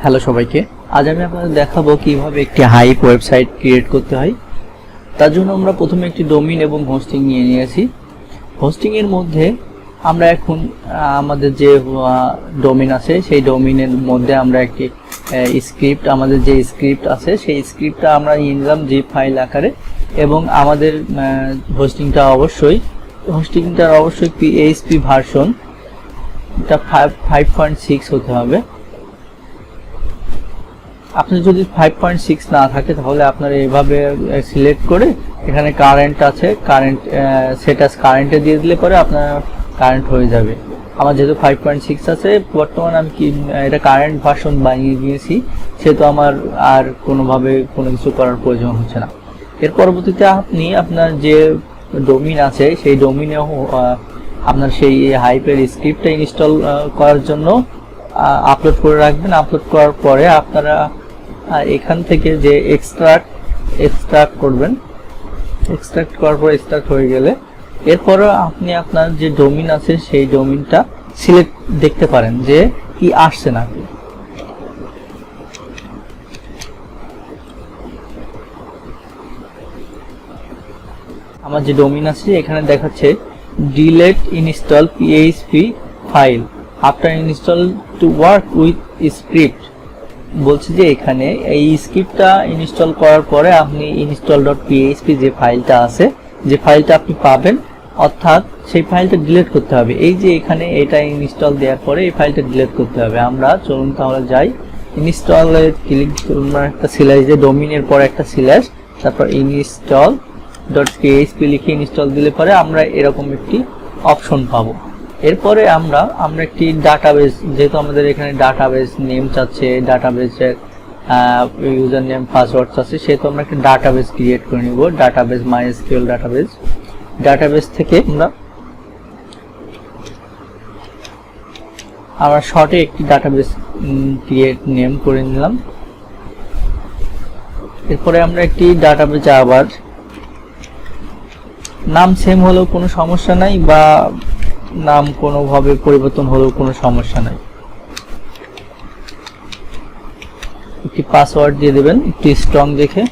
Hello সবাইকে, আজ আমি আপনাদের দেখাবো কিভাবে একটি হাইপ ওয়েবসাইট ক্রিয়েট করতে হয়। তার জন্য আমরা প্রথমে একটি ডোমেইন এবং হোস্টিং নিয়ে নিয়েছি। হোস্টিং এর মধ্যে আমরা এখন আমাদের যে ডোমেইন আছে সেই ডোমেইনের মধ্যে আমরা একটি স্ক্রিপ্ট, আমাদের যে স্ক্রিপ্ট আছে সেই স্ক্রিপ্টটা আমরা নিয়ে নিলাম জিপ ফাইল আকারে, এবং আমাদের হোস্টিংটার অবশ্যই PHP ভার্সন এটা 5.6 হতে হবে। আপনার যদি 5.6 না থাকে তাহলে আপনারা এইভাবে সিলেক্ট করে এখানে কারেন্ট আছে, কারেন্ট সেটাস কারেন্টে দিয়ে দিলে পরে আপনার কারেন্ট হয়ে যাবে। আমার যেহেতু 5.6 আছে বর্তমান, আমি কি এটা কারেন্ট ভার্সন বানিয়ে দিয়েছি, সেহেতু আমার আর কোনোভাবে কোনো কিছু করার প্রয়োজন হচ্ছে না। এর পরবর্তীতে আপনি আপনার যে ডোমেইন আছে সেই ডোমেইনে আপনার সেই হাইপের স্ক্রিপ্টটা ইনস্টল করার জন্য আপলোড করে রাখবেন। আপলোড করার পরে আপনারা এখান থেকে যে এক্সট্রাক্ট করবেন, এক্সট্রাক্ট করার পর এক্সট্রাক্ট হয়ে গেলে এরপরে আপনি আপনার যে ডোমেইন আছে সেই ডোমেইনটা সিলেক্ট দেখতে পারেন যে কি আসছে নাকি। আমার যে ডোমেইন আছে এখানে দেখাচ্ছে delete install PHP file after install to work with script. বলছে যে এখানে এই স্ক্রিপ্টটা ইনস্টল করার পরে আপনি install.php যে ফাইলটা আছে, যে ফাইলটা আপনি পাবেন, অর্থাৎ সেই ফাইলটা ডিলিট করতে হবে। এই যে এখানে এটা ইনস্টল দেওয়ার পরে এই ফাইলটা ডিলিট করতে হবে। আমরা চলুন তাহলে যাই, ইনস্টলে ক্লিক করুন, একটা স্ল্যাশ দিয়ে ডোমেইনের পরে একটা স্ল্যাশ, তারপর install.php লিখে ইনস্টল দিলে পরে আমরা এরকম একটি অপশন পাবো। এরপরে আমরা একটি ডাটাবেস, যেহেতু আমাদের এখানে ডাটাবেস নেম চাচ্ছে, ডাটাবেসের ইউজার নেম পাসওয়ার্ড চাচ্ছে, সেহেতু আমরা একটা ডাটাবেস ক্রিয়েট করে নিব। ডাটাবেস MySQL ডাটাবেস থেকে আমরা শর্টে একটি ডাটাবেস ক্রিয়েট নেম করে নিলাম। এরপরে আমরা একটি ডাটাবেস, আবার নাম সেম হলেও কোনো সমস্যা নাই, বা নাম কোনোভাবে পরিবর্তন হলেও কোনো সমস্যা নাই। একটি পাসওয়ার্ড দিয়ে দেবেন একটি স্ট্রং দেখে,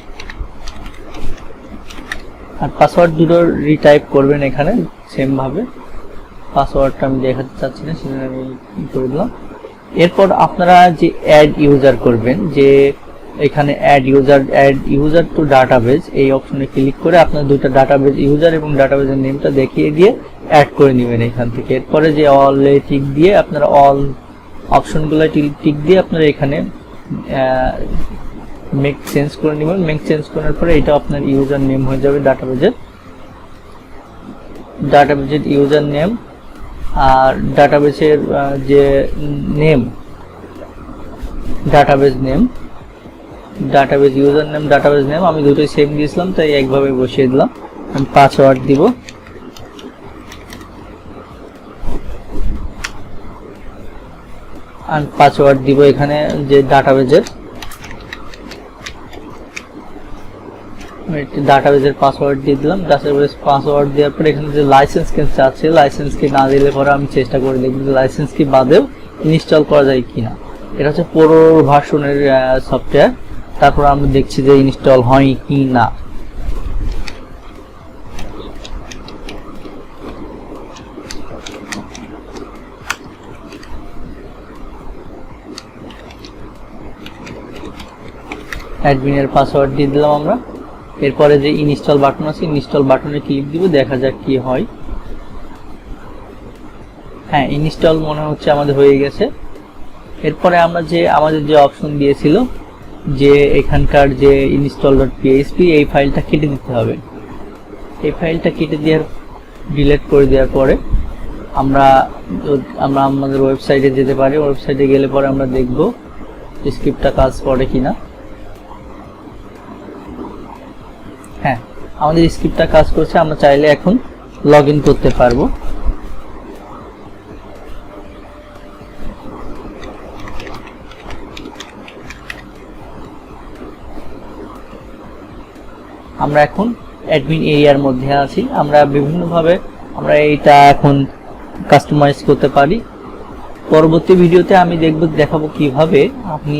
আর পাসওয়ার্ড দুটো রিটাইপ করবেন এখানে সেম ভাবে। পাসওয়ার্ডটা আমি দেখাতে চাচ্ছি না, সেজন্য আমি করে দিলাম। এরপর আপনারা যে অ্যাড ইউজার করবেন, যে এখানে অ্যাড ইউজার টু ডাটাবেস এই অপশনে ক্লিক করে আপনার দুটো ডাটাবেস ইউজার এবং ডাটাবেসের নেমটা দেখিয়ে দিয়ে অ্যাড করে নেবেন এখান থেকে। এরপরে যে অল টিক দিয়ে আপনারা অল অপশনগুলো টিক দিয়ে আপনারা এখানে মেক চেঞ্জ করে নেবেন। মেক চেঞ্জ করার পরে এটা আপনার ইউজার নেম হয়ে যাবে ডাটাবেসের ইউজার নেম। আর ডাটাবেসের যে name, database user name, database name আমি দুটোই সেম দিয়েছিলাম, তাই একভাবে বসিয়ে দিলাম। আমি পাসওয়ার্ড দিব, এখানে যে ডাটাবেসের পাসওয়ার্ড দিয়ে দিলাম। ডাটাবেস পাসওয়ার্ড দেওয়ার পর এখানে যে লাইসেন্স কি চাচ্ছে, লাইসেন্স কি না দিলে পরে আমি চেষ্টা করে দেখব লাইসেন্স কি বাদেও ইনস্টল করা যায় কিনা। এটা হচ্ছে পুরো ভার্সনের সফটওয়্যার। তারপর আমরা দেখছি যে ইনস্টল হয় কি না। অ্যাডমিনের পাসওয়ার্ড দিয়ে দিলাম আমরা। এরপরে যে ইনস্টল বাটন আছে, ইনস্টল বাটনে ক্লিক দিব, দেখা যাক কি হয়। হ্যাঁ, ইনস্টল মনে হচ্ছে আমাদের হয়ে গেছে। এরপরে আমরা যে আমাদের যে অপশন দিয়েছিল যে এখানকার যে install.php এই ফাইলটা কেটে দিতে হবে। এই ফাইলটা কেটে দিয়ে ডিলিট করে দেওয়ার পরে আমরা আমাদের ওয়েবসাইটে যেতে পারি। ওয়েবসাইটে গেলে পরে আমরা দেখব স্ক্রিপ্টটা কাজ করে কিনা। হ্যাঁ, আমাদের স্ক্রিপ্টটা কাজ করছে। আমরা চাইলে এখন লগ ইন করতে পারবো। আমরা এখন অ্যাডমিন এরিয়ার মধ্যে আছি। আমরা বিভিন্নভাবে আমরা এইটা এখন কাস্টমাইজ করতে পারি। পরবর্তী ভিডিওতে আমি দেখাবো কিভাবে আপনি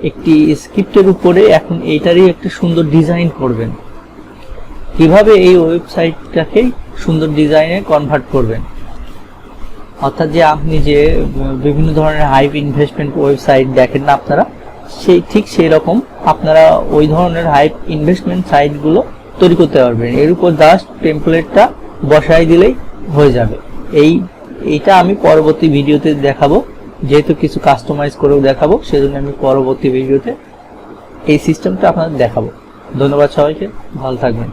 একটি স্ক্রিপ্টের উপরে এখন এইটারই একটা সুন্দর ডিজাইন করবেন। কিভাবে এই ওয়েবসাইটটাকে সুন্দর ডিজাইনে কনভার্ট করবেন, অর্থাৎ যে আপনি যে বিভিন্ন ধরনের হাইপ ইনভেস্টমেন্ট ওয়েবসাইট দেখেন না আপনারা, ঠিক সেই রকম আপনারা ওই ধরনের হাইপ ইনভেস্টমেন্ট সাইটগুলো তৈরি করতে পারবেন। এর উপর জাস্ট টেমপ্লেটটা বসাই দিলেই হয়ে যাবে। এইটা আমি পরবর্তী ভিডিওতে দেখাবো, যেহেতু কিছু কাস্টমাইজ করেও দেখাবো, সেজন্য আমি পরবর্তী ভিডিওতে এই সিস্টেমটা আপনাদের দেখাবো। ধন্যবাদ সবাইকে, ভালো থাকবেন।